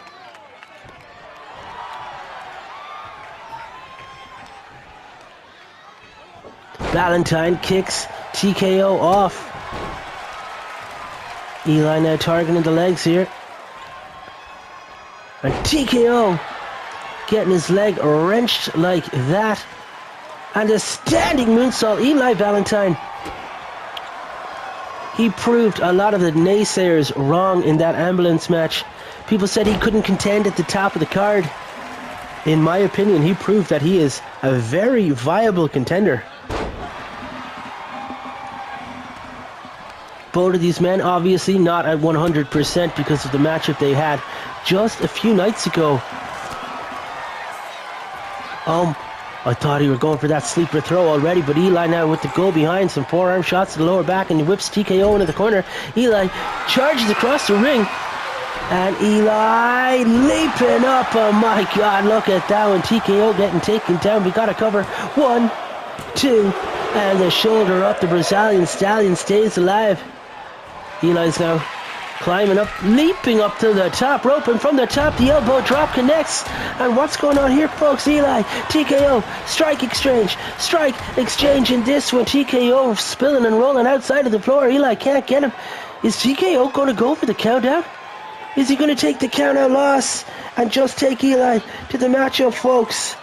Valentine kicks TKO off. Eli now targeting the legs here. And TKO getting his leg wrenched like that. And a standing moonsault. Eli Valentine. He proved a lot of the naysayers wrong in that ambulance match. People said he couldn't contend at the top of the card. In my opinion, he proved that he is a very viable contender. Both of these men obviously not at 100% because of the matchup they had just a few nights ago. I thought he were going for that sleeper throw already, but Eli now with the go behind, some forearm shots to the lower back, and he whips TKO into the corner. Eli charges across the ring, and Eli leaping up. Oh my God, look at that one. TKO getting taken down. We got to cover. 1, 2, and the shoulder up. The Brazilian Stallion stays alive. Eli's now climbing up, leaping up to the top rope, and from the top the elbow drop connects. And what's going on here, folks? Eli, TKO, strike exchange in this one. TKO spilling and rolling outside of the floor. Eli can't get him. Is TKO going to go for the count out? Is he going to take the count out loss and just take Eli to the matchup, folks?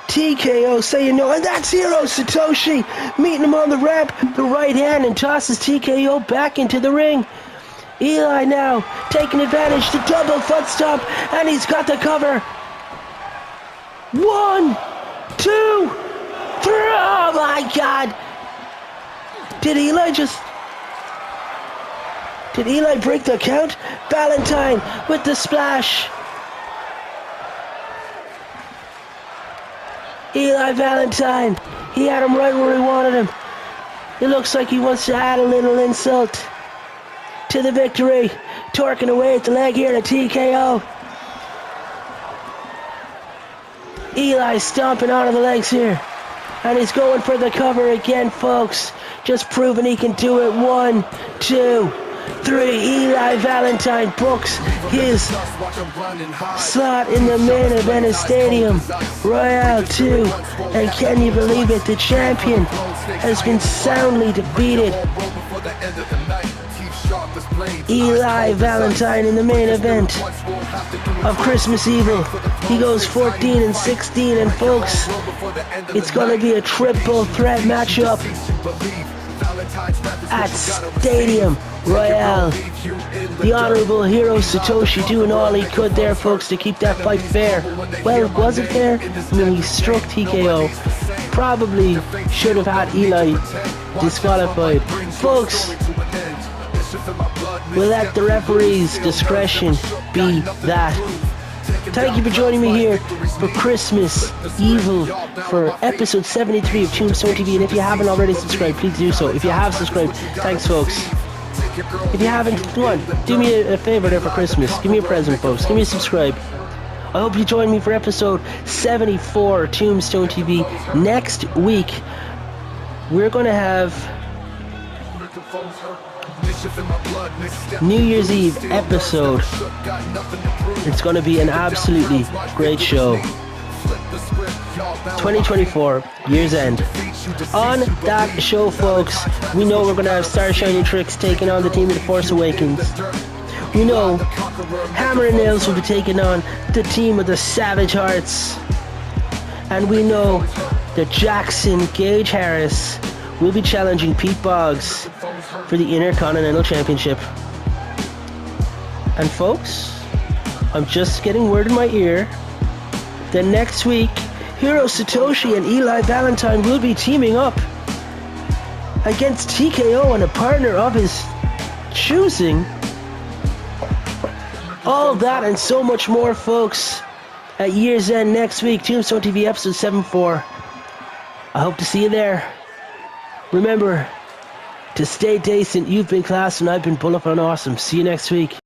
TKO saying no, and that's Hiro Satoshi meeting him on the ramp, the right hand, and tosses TKO back into the ring. Eli now taking advantage, the double foot stomp, and he's got the cover. 1, 2, 3, oh my God. Did Eli break the count? Valentine with the splash. Eli Valentine, he had him right where he wanted him. It looks like he wants to add a little insult to the victory. Torquing away at the leg here to TKO. Eli stomping out of the legs here. And he's going for the cover again, folks. Just proving he can do it. 1, 2, 3. Eli Valentine books his slot in the main event of Stadium Royale 2. And can you believe it? The champion has been soundly defeated. Eli Valentine in the main event of Christmas Evil. He goes 14-16, and folks, it's going to be a triple threat matchup at Stadium Royale. The Honorable Hiro Satoshi doing all he could there, folks, to keep that fight fair. Well, was it fair? I mean, he struck TKO. Probably should have had Eli disqualified. Folks, we'll let the referee's discretion be that. Thank you for joining me here for Christmas Evil for episode 73 of Tombstone TV. And if you haven't already subscribed, please do so. If you have subscribed, thanks, folks. If you haven't, come on, do me a favor there for Christmas. Give me a present, folks. Give me a subscribe. I hope you join me for episode 74 of Tombstone TV. Next week, we're going to have New Year's Eve episode. It's going to be an absolutely great show. 2024, year's end. On that show, folks, we know we're going to have Star Shining Tricks taking on the team of the Force Awakens. We know Hammer and Nails will be taking on the team of the Savage Hearts. And we know that Jackson Gage Harris will be challenging Pete Boggs for the Intercontinental Championship. And folks, I'm just getting word in my ear Then next week, Hiro Satoshi and Eli Valentine will be teaming up against TKO and a partner of his choosing. All that and so much more, folks, at Year's End next week, Tombstone TV episode 74. I hope to see you there. Remember to stay decent. You've been class and I've been Bullet on Awesome. See you next week.